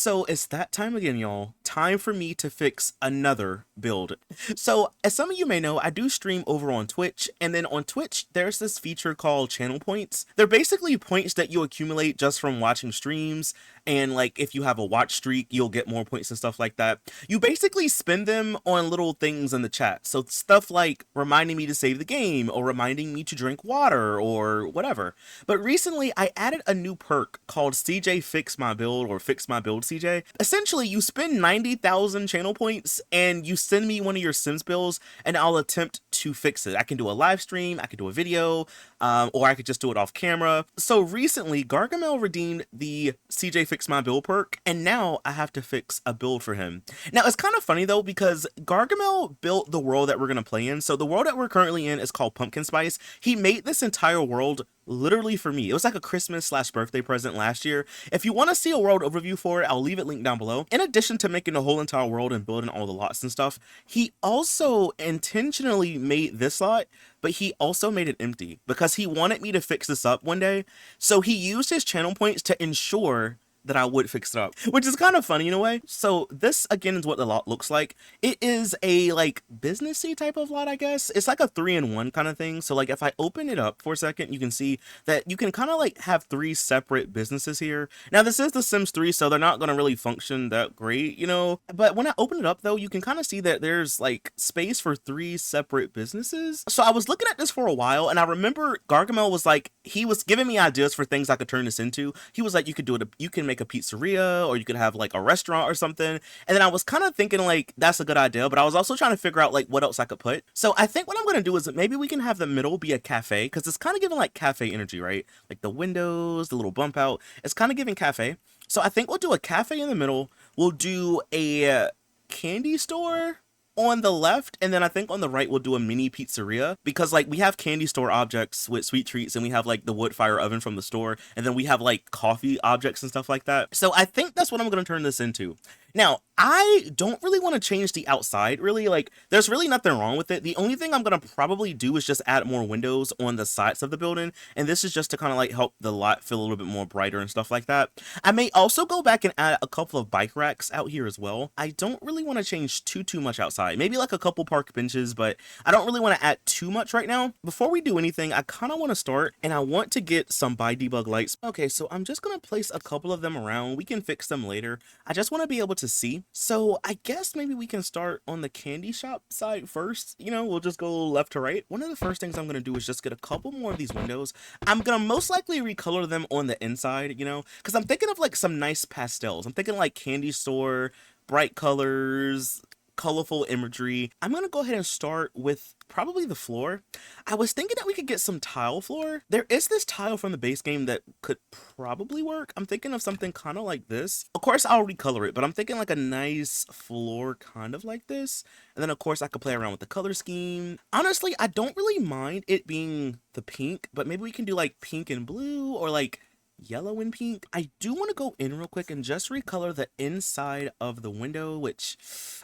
So it's that time again, y'all. Time for me to fix another build. So as some of you may know, I do stream over on Twitch, and then on Twitch, there's this feature called channel points. They're basically points that you accumulate just from watching streams, and like if you have a watch streak, you'll get more points and stuff like that. You basically spend them on little things in the chat. So stuff like reminding me to save the game, or reminding me to drink water, or whatever. But recently, I added a new perk called CJ Fix My Build, or Fix My Build CJ. Essentially, you spend 90,000 channel points and you send me one of your Sims builds, and I'll attempt to fix it. I can do a live stream, I can do a video, or I could just do it off camera. So recently, Gargamel redeemed the CJ Fix My Build perk, and now I have to fix a build for him. Now, it's kind of funny though, because Gargamel built the world that we're going to play in. So the world that we're currently in is called Pumpkin Spice. He made this entire world literally for me. It was like a Christmas slash birthday present last year. If you want to see a world overview for it, I'll leave it linked down below. In addition to making the whole entire world and building all the lots and stuff, he also intentionally made this lot, but he also made it empty because he wanted me to fix this up one day. So he used his channel points to ensure that I would fix it up, which is kind of funny in a way. So this again is what the lot looks like. It is a like businessy type of lot, I guess. It's like a 3-in-1 kind of thing. So like if I open it up for a second, you can see that you can kind of like have 3 separate businesses here. Now this is The Sims 3, so they're not going to really function that great, you know, but when I open it up though, you can kind of see that there's like space for 3 separate businesses. So I was looking at this for a while, and I remember Gargamel was like, he was giving me ideas for things I could turn this into. He was like, you could do it, you can make a pizzeria, or you could have like a restaurant or something. And then I was kind of thinking like that's a good idea, but I was also trying to figure out like what else I could put. So I think what I'm gonna do is maybe we can have the middle be a cafe, because it's kind of giving like cafe energy, right? Like the windows, the little bump out, it's kind of giving cafe. So I think we'll do a cafe in the middle. We'll do a candy store on the left, and then I think on the right we'll do a mini pizzeria, because like we have candy store objects with sweet treats, and we have like the wood fire oven from the store, and then we have like coffee objects and stuff like that. So I think that's what I'm going to turn this into. Now, I don't really want to change the outside, really. Like, there's really nothing wrong with it. The only thing I'm going to probably do is just add more windows on the sides of the building, and this is just to kind of like help the lot feel a little bit more brighter and stuff like that. I may also go back and add a couple of bike racks out here as well. I don't really want to change too much outside. Maybe like a couple park benches, but I don't really want to add too much right now. Before we do anything, I kind of want to start, and I want to get some by debug lights. Okay, so I'm just going to place a couple of them around. We can fix them later. I just want to be able to see. So I guess maybe we can start on the candy shop side first. You know, we'll just go left to right. One of the first things I'm going to do is just get a couple more of these windows. I'm going to most likely recolor them on the inside, you know, because I'm thinking of like some nice pastels. I'm thinking like candy store, bright colors, colorful imagery. I'm gonna go ahead and start with probably the floor. I was thinking that we could get some tile floor. There is this tile from the base game that could probably work. I'm thinking of something kind of like this. Of course, I'll recolor it, but I'm thinking like a nice floor kind of like this. And then of course I could play around with the color scheme. Honestly, I don't really mind it being the pink, but maybe we can do like pink and blue, or like yellow and pink. I do want to go in real quick and just recolor the inside of the window, which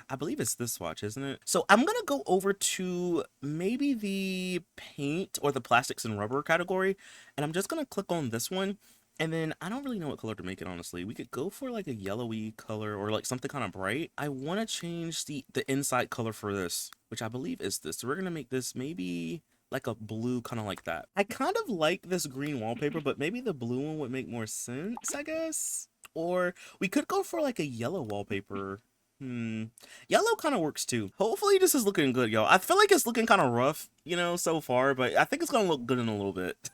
I believe it's this swatch, isn't it? So I'm gonna go over to maybe the paint or the plastics and rubber category, and I'm just gonna click on this one. And then I don't really know what color to make it, honestly. We could go for like a yellowy color, or like something kind of bright. I want to change the inside color for this, which I believe is this. So we're gonna make this maybe like a blue, kind of like that. I kind of like this green wallpaper, but maybe the blue one would make more sense, I guess. Or we could go for like a yellow wallpaper. Yellow kind of works too. Hopefully this is looking good, y'all. I feel like it's looking kind of rough, you know, so far, but I think it's gonna look good in a little bit.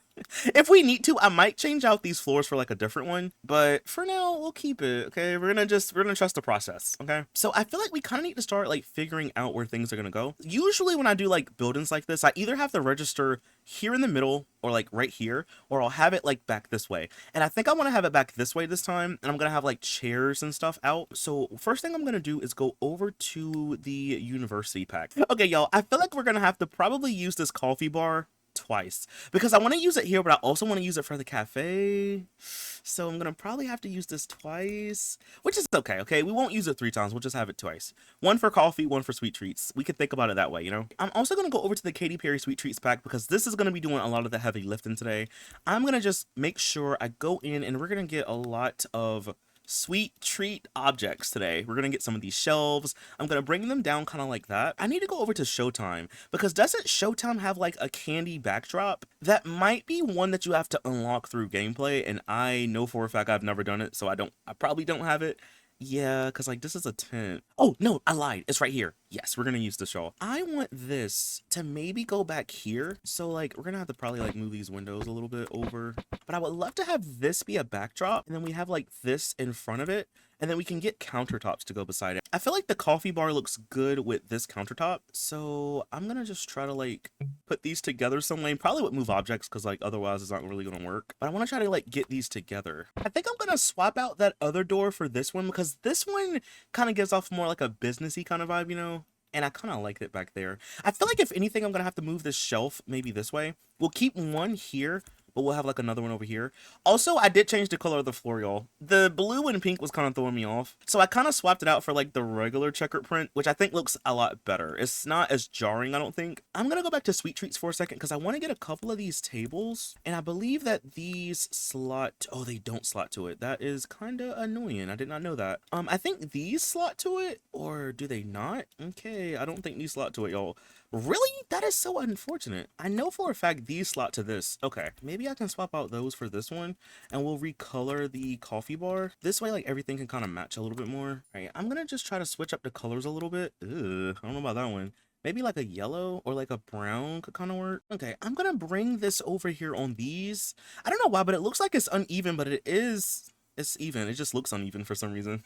If we need to, I might change out these floors for like a different one, but for now we'll keep it. Okay, we're gonna trust the process. Okay, so I feel like we kind of need to start like figuring out where things are gonna go. Usually when I do like buildings like this, I either have the register here in the middle, or like right here, or I'll have it like back this way. And I think I want to have it back this way this time, and I'm gonna have like chairs and stuff out. So first thing I'm gonna do is go over to the university pack. Okay, y'all, I feel like we're gonna have to probably use this coffee bar twice, because I want to use it here, but I also want to use it for the cafe. So I'm gonna probably have to use this twice, which is okay. Okay, we won't use it 3 times, we'll just have it twice. One for coffee, one for sweet treats. We could think about it that way, you know. I'm also gonna go over to the Katy Perry sweet treats pack, because this is gonna be doing a lot of the heavy lifting today. I'm gonna just make sure I go in, and we're gonna get a lot of sweet treat objects today. We're gonna get some of these shelves. I'm gonna bring them down kind of like that. I need to go over to Showtime because doesn't Showtime have like a candy backdrop? That might be one that you have to unlock through gameplay, and I know for a fact I've never done it, so I probably don't have it. Yeah, because like this is a tent. Oh, no, I lied. It's right here. Yes, we're going to use the shawl. I want this to maybe go back here. So like we're going to have to probably like move these windows a little bit over. But I would love to have this be a backdrop. And then we have like this in front of it. And then we can get countertops to go beside it. I feel like the coffee bar looks good with this countertop. So I'm going to just try to like put these together some way. Probably with move objects because like otherwise it's not really going to work. But I want to try to like get these together. I think I'm going to swap out that other door for this one because this one kind of gives off more like a businessy kind of vibe, you know? And I kind of liked it back there. I feel like if anything, I'm going to have to move this shelf maybe this way. We'll keep one here, but we'll have like another one over here. Also, I did change the color of the floor, y'all. The blue and pink was kind of throwing me off. So I kind of swapped it out for like the regular checkered print, which I think looks a lot better. It's not as jarring, I don't think. I'm going to go back to sweet treats for a second because I want to get a couple of these tables. And I believe that these slot, oh, they don't slot to it. That is kind of annoying. I did not know that. I think these slot to it, or do they not? Okay, I don't think these slot to it, y'all. Really? That is so unfortunate. I know for a fact these slot to this. Okay, maybe I can swap out those for this one and we'll recolor the coffee bar. This way, like everything can kind of match a little bit more. All right, I'm gonna just try to switch up the colors a little bit. Ugh, I don't know about that one. Maybe like a yellow or like a brown could kind of work. Okay, I'm gonna bring this over here on these. I don't know why, but it looks like it's uneven, but it is. It's even. It just looks uneven for some reason.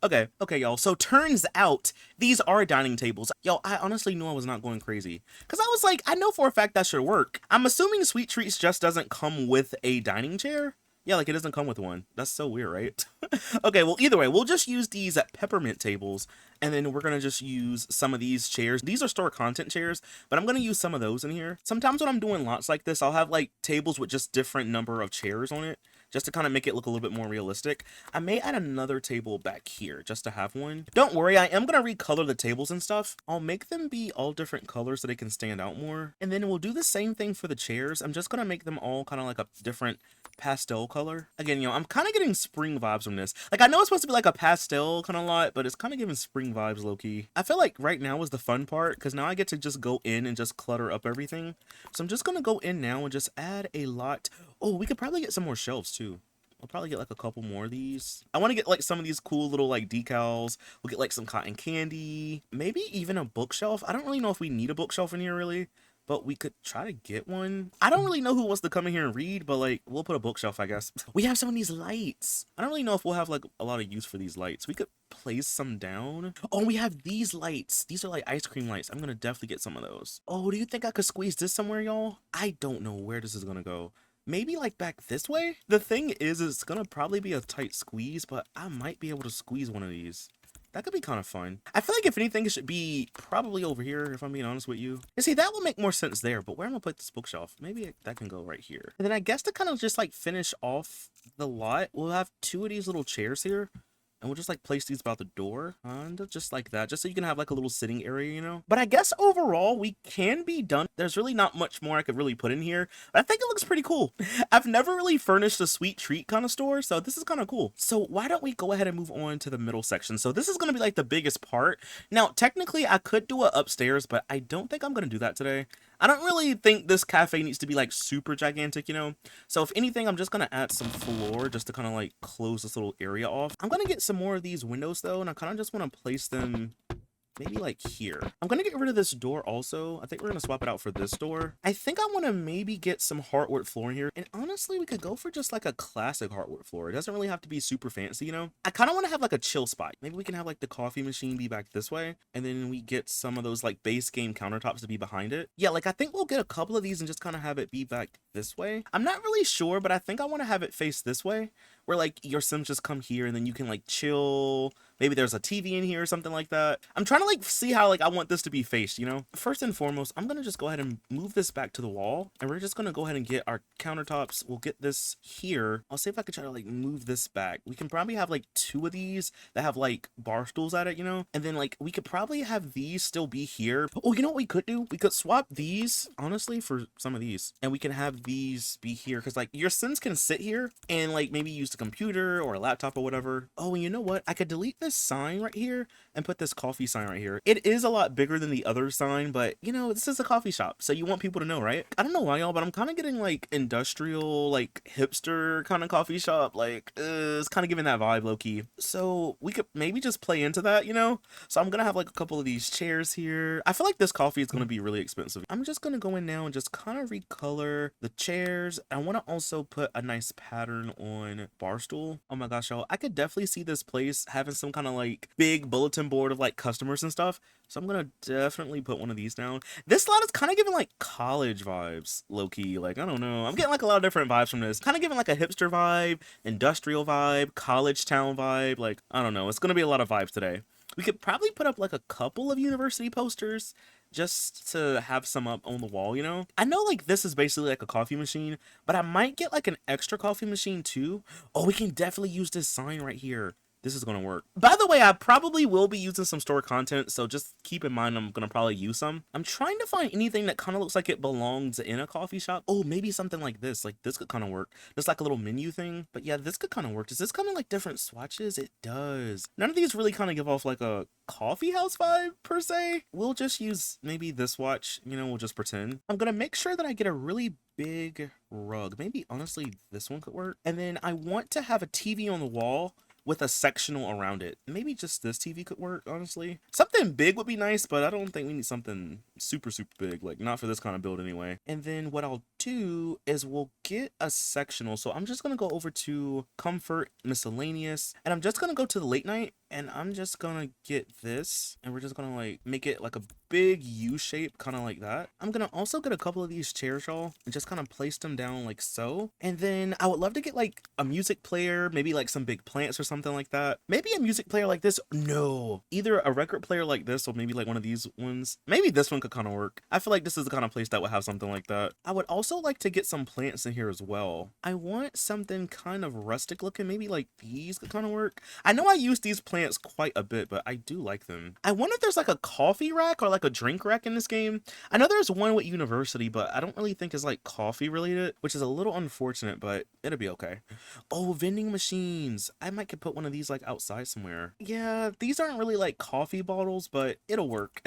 Okay, y'all. So turns out these are dining tables. Yo, I honestly knew I was not going crazy. Because I was like, I know for a fact that should work. I'm assuming Sweet Treats just doesn't come with a dining chair. Yeah, like it doesn't come with one. That's so weird, right? Okay, well, either way, we'll just use these peppermint tables. And then we're going to just use some of these chairs. These are store content chairs, but I'm going to use some of those in here. Sometimes when I'm doing lots like this, I'll have like tables with just different number of chairs on it, just to kind of make it look a little bit more realistic. I may add another table back here just to have one. Don't worry, I am going to recolor the tables and stuff. I'll make them be all different colors so they can stand out more. And then we'll do the same thing for the chairs. I'm just going to make them all kind of like a different pastel color. Again, you know, I'm kind of getting spring vibes from this. Like, I know it's supposed to be like a pastel kind of lot, but it's kind of giving spring vibes low-key. I feel like right now is the fun part because now I get to just go in and just clutter up everything. So I'm just going to go in now and just add a lot. Oh, we could probably get some more shelves too. I'll probably get like a couple more of these. I want to get like some of these cool little like decals. We'll get like some cotton candy, maybe even a bookshelf. I don't really know if we need a bookshelf in here really, but we could try to get one. I don't really know who wants to come in here and read, but like we'll put a bookshelf, I guess. We have some of these lights. I don't really know if we'll have like a lot of use for these lights. We could place some down. Oh, we have these lights. These are like ice cream lights. I'm gonna definitely get some of those. Oh, do you think I could squeeze this somewhere, y'all? I don't know where this is gonna go. Maybe like back this way? The thing is, it's gonna probably be a tight squeeze, but I might be able to squeeze one of these. That could be kind of fun. I feel like if anything, it should be probably over here, if I'm being honest with you. And see, that will make more sense there, but where am I gonna put this bookshelf? Maybe that can go right here. And then I guess to kind of just like finish off the lot, we'll have two of these little chairs here. And we'll just like place these about the door, and just like that, just so you can have like a little sitting area, you know? But I guess overall we can be done. There's really not much more I could really put in here, but I think it looks pretty cool. I've never really furnished a sweet treat kind of store, so this is kind of cool. So why don't we go ahead and move on to the middle section? So this is going to be like the biggest part. Now, technically I could do it upstairs, but I don't think I'm going to do that today. I don't really think this cafe needs to be like super gigantic, you know? So if anything, I'm just going to add some floor just to kind of like close this little area off. I'm going to get some more of these windows though, and I kind of just want to place them maybe like here. I'm gonna get rid of this door also. I think we're gonna swap it out for this door. I think I want to maybe get some hardwood floor in here, and honestly we could go for just like a classic hardwood floor. It doesn't really have to be super fancy, you know? I kind of want to have like a chill spot. Maybe we can have like the coffee machine be back this way, and then we get some of those like base game countertops to be behind it. Yeah, like I think we'll get a couple of these and just kind of have it be back this way. I'm not really sure, but I think I want to have it face this way, where like your Sims just come here and then you can like chill. Maybe there's a TV in here or something like that. I'm trying to like see how like I want this to be faced, you know? First and foremost, I'm gonna just go ahead and move this back to the wall, and we're just gonna go ahead and get our countertops. We'll get this here. I'll see if I can try to like move this back. We can probably have like two of these that have like bar stools at it, you know? And then like we could probably have these still be here. Oh, you know what we could do? We could swap these honestly for some of these, and we can have these be here, because like your Sims can sit here and like maybe use the computer or a laptop or whatever. Oh, and you know what? I could delete this sign right here and put this coffee sign right here. It is a lot bigger than the other sign, but you know, this is a coffee shop, so you want people to know, right? I don't know why, y'all, but I'm kind of getting like industrial, like hipster kind of coffee shop. Like, it's kind of giving that vibe low key. So we could maybe just play into that, you know? So I'm gonna have like a couple of these chairs here. I feel like this coffee is gonna be really expensive. I'm just gonna go in now and just kind of recolor the chairs. I want to also put a nice pattern on bar stool. Oh my gosh, y'all, I could definitely see this place having some kind of like big bulletin board of like customers and stuff. So I'm gonna definitely put one of these down. This lot is kind of giving like college vibes, low key. Like, I don't know, I'm getting like a lot of different vibes from this. Kind of giving like a hipster vibe, industrial vibe, college town vibe. Like, I don't know, it's gonna be a lot of vibes today. We could probably put up like a couple of university posters just to have some up on the wall, you know? I know like this is basically like a coffee machine, but I might get like an extra coffee machine too. Oh, we can definitely use this sign right here. This is gonna work. By the way, I probably will be using some store content, so just keep in mind I'm gonna probably use some. I'm trying to find anything that kind of looks like it belongs in a coffee shop. Oh, maybe something like this. Like this could kind of work. Just like a little menu thing. But yeah, this could kind of work. Does this come in like different swatches? It does. None of these really kind of give off like a coffee house vibe per se. We'll just use maybe this watch, you know, we'll just pretend. I'm gonna make sure that I get a really big rug. Maybe honestly this one could work. And then I want to have a TV on the wall with a sectional around it. Maybe just this TV could work, honestly. Something big would be nice, but I don't think we need something super big, like not for this kind of build anyway. And then what I'll do is we'll get a sectional. So I'm just gonna go over to comfort, miscellaneous, and I'm just gonna go to the late night, and I'm just gonna get this, and we're just gonna like make it like a big U shape, kind of like that. I'm gonna also get a couple of these chairs, y'all, and just kind of place them down like so. And then I would love to get like a music player, maybe like some big plants or something like that. Maybe a music player like this. No, either a record player like this or maybe like one of these ones. Maybe this one could kind of work. I feel like this is the kind of place that would have something like that. I would also like to get some plants in here as well. I want something kind of rustic looking. Maybe like these could kind of work. I know I use these plants quite a bit, but I do like them. I wonder if there's like a coffee rack or like a drink rack in this game. I know there's one with university, but I don't really think it's like coffee related, which is a little unfortunate, but it'll be okay. Oh, vending machines. I might could put one of these like outside somewhere. Yeah, these aren't really like coffee bottles, but it'll work.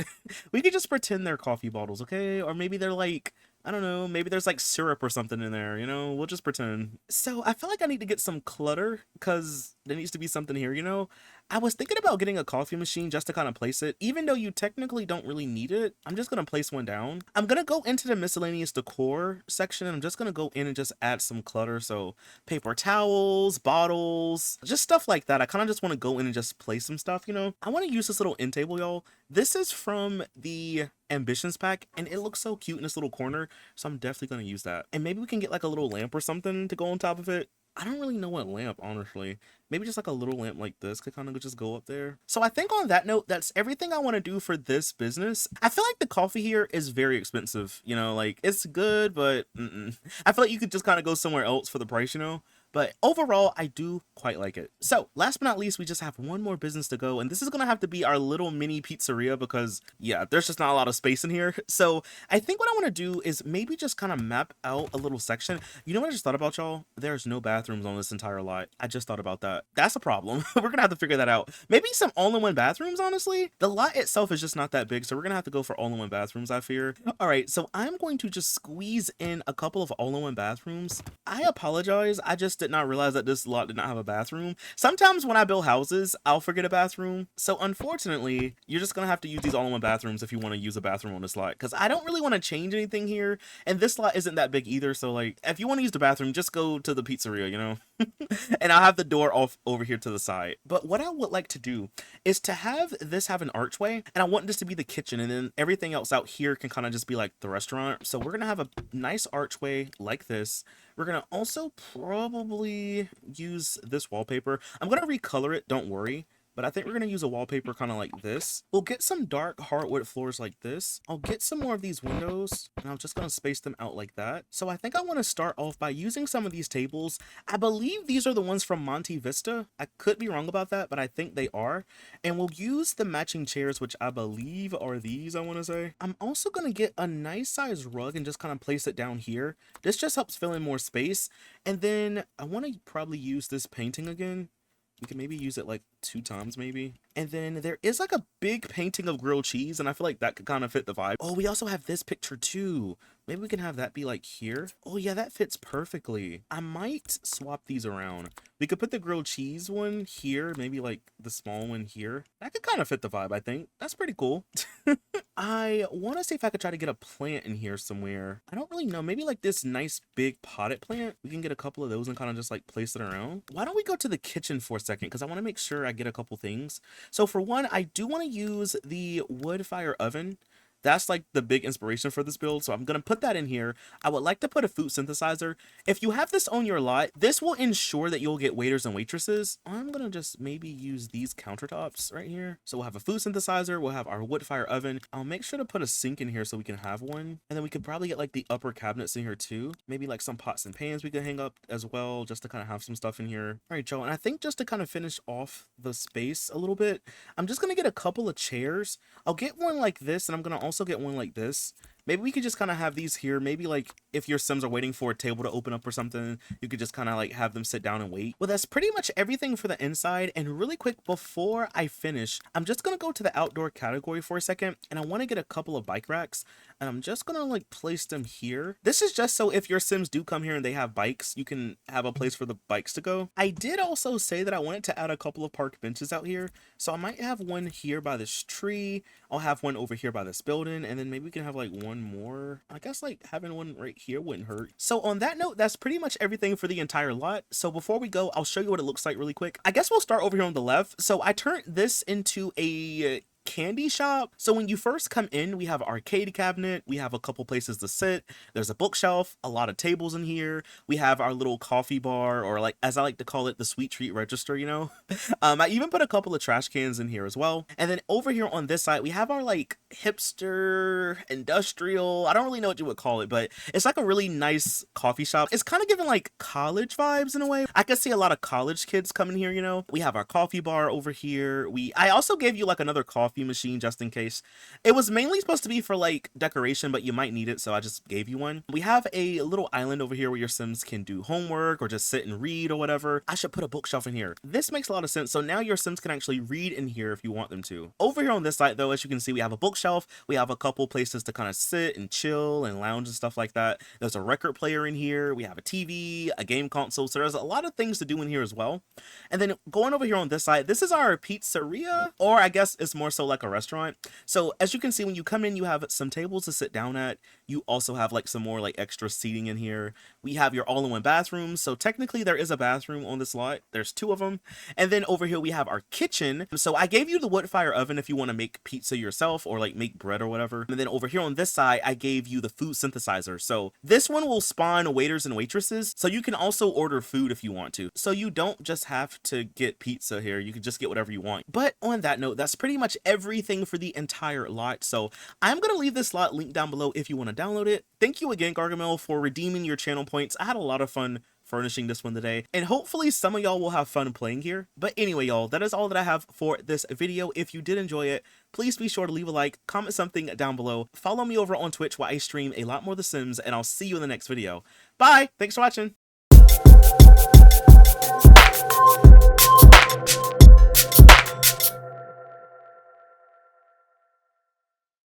We could just pretend they're coffee bottles, okay? Or maybe they're like, I don't know, maybe there's like syrup or something in there, you know? We'll just pretend. So I feel like I need to get some clutter because there needs to be something here, you know? I was thinking about getting a coffee machine just to kind of place it. Even though you technically don't really need it, I'm just going to place one down. I'm going to go into the miscellaneous decor section and I'm just going to go in and just add some clutter. So paper towels, bottles, just stuff like that. I kind of just want to go in and just place some stuff, you know? I want to use this little end table, y'all. This is from the ambitions pack and it looks so cute in this little corner. So I'm definitely going to use that. And maybe we can get like a little lamp or something to go on top of it. I don't really know what lamp, honestly. Maybe just like a little lamp like this could kind of just go up there. So I think on that note, that's everything I want to do for this business. I feel like the coffee here is very expensive, you know, like it's good, but I feel like you could just kind of go somewhere else for the price, you know? But overall, I do quite like it. So last but not least, we just have one more business to go. And this is going to have to be our little mini pizzeria because, yeah, there's just not a lot of space in here. So I think what I want to do is maybe just kind of map out a little section. You know what I just thought about, y'all? There's no bathrooms on this entire lot. I just thought about that. That's a problem. We're going to have to figure that out. Maybe some all-in-one bathrooms, honestly. The lot itself is just not that big. So we're going to have to go for all-in-one bathrooms, I fear. All right, so I'm going to just squeeze in a couple of all-in-one bathrooms. I apologize. I just did not realize that this lot did not have a bathroom. Sometimes when I build houses, I'll forget a bathroom. So unfortunately, you're just gonna have to use these all-in-one bathrooms if you want to use a bathroom on this lot. Because I don't really want to change anything here. And this lot isn't that big either. So like, if you want to use the bathroom, just go to the pizzeria, you know? And I'll have the door off over here to the side. But what I would like to do is to have this have an archway. And I want this to be the kitchen. And then everything else out here can kind of just be like the restaurant. So we're gonna have a nice archway like this. We're going to also probably use this wallpaper. I'm going to recolor it, don't worry. but I think we're gonna use a wallpaper kind of like this. We'll get some dark hardwood floors like this. I'll get some more of these windows, and I'm just gonna space them out like that. So I think I want to start off by using some of these tables. I believe these are the ones from Monte Vista. I could be wrong about that, but I think they are. And we'll use the matching chairs, which I believe are these, I want to say. I'm also gonna get a nice size rug and just kind of place it down here. This just helps fill in more space. And then I want to probably use this painting again. We can maybe use it like 2 times maybe. And then there is like a big painting of grilled cheese, and I feel like that could kind of fit the vibe. Oh, we also have this picture too. Maybe we can have that be like here. Oh yeah, that fits perfectly. I might swap these around. We could put the grilled cheese one here, maybe like the small one here. That could kind of fit the vibe, I think. That's pretty cool. I want to see if I could try to get a plant in here somewhere. I don't really know. Maybe like this nice big potted plant. We can get a couple of those and kind of just like place it around. Why don't we go to the kitchen for a second? Because I want to make sure I get a couple things. So for one, I do want to use the wood fire oven. That's like the big inspiration for this build, so I'm going to put that in here. I would like to put a food synthesizer. If you have this on your lot, this will ensure that you'll get waiters and waitresses. I'm going to just maybe use these countertops right here. So we'll have a food synthesizer, we'll have our wood fire oven. I'll make sure to put a sink in here so we can have one. And then we could probably get like the upper cabinets in here too. Maybe like some pots and pans we can hang up as well, just to kind of have some stuff in here. All right, y'all, and I think just to kind of finish off the space a little bit, I'm just going to get a couple of chairs. I'll get one like this, and I'm going to also get one like this. Maybe we could just kind of have these here. Maybe like if your Sims are waiting for a table to open up or something, you could just kind of like have them sit down and wait. Well, that's pretty much everything for the inside. And really quick, before I finish, I'm just going to go to the outdoor category for a second. And I want to get a couple of bike racks. And I'm just going to like place them here. This is just so if your Sims do come here and they have bikes, you can have a place for the bikes to go. I did also say that I wanted to add a couple of park benches out here. So I might have one here by this tree. I'll have one over here by this building. And then maybe we can have like one more. I guess like having one right here wouldn't hurt. So on that note, that's pretty much everything for the entire lot. So before we go, I'll show you what it looks like really quick. I guess we'll start over here on the left. So I turned this into a candy shop. So when you first come in, we have an arcade cabinet, we have a couple places to sit, there's a bookshelf, a lot of tables in here, we have our little coffee bar, or like as I like to call it, the sweet treat register, you know. I even put a couple of trash cans in here as well. And then over here on this side, we have our like hipster industrial, I don't really know what you would call it, but it's like a really nice coffee shop. It's kind of giving like college vibes in a way. I could see a lot of college kids coming here, you know. We have our coffee bar over here. I also gave you like another coffee machine just in case. It was mainly supposed to be for like decoration, but you might need it, so I just gave you one. We have a little island over here where your Sims can do homework or just sit and read or whatever. I should put a bookshelf in here. This makes a lot of sense. So now your Sims can actually read in here if you want them to. Over here on this side though, as you can see, we have a bookshelf. We have a couple places to kind of sit and chill and lounge and stuff like that. There's a record player in here. We have a TV, a game console. So there's a lot of things to do in here as well. And then going over here on this side, this is our pizzeria, or I guess it's more so like a restaurant. So as you can see, when you come in, you have some tables to sit down at. You also have like some more like extra seating in here. We have your all-in-one bathroom. So technically there is a bathroom on this lot. There's 2 of them. And then over here we have our kitchen. So I gave you the wood fire oven if you want to make pizza yourself or like make bread or whatever. And then over here on this side, I gave you the food synthesizer. So this one will spawn waiters and waitresses. So you can also order food if you want to. So you don't just have to get pizza here. You can just get whatever you want. But on that note, that's pretty much everything for the entire lot. So I'm going to leave this lot linked down below if you want to download it. Thank you again, Gargamel, for redeeming your channel points. I had a lot of fun furnishing this one today, and hopefully some of y'all will have fun playing here. But anyway, y'all, that is all that I have for this video. If you did enjoy it, please be sure to leave a like, comment something down below, follow me over on Twitch where I stream a lot more The Sims, and I'll see you in the next video. Bye! Thanks for watching!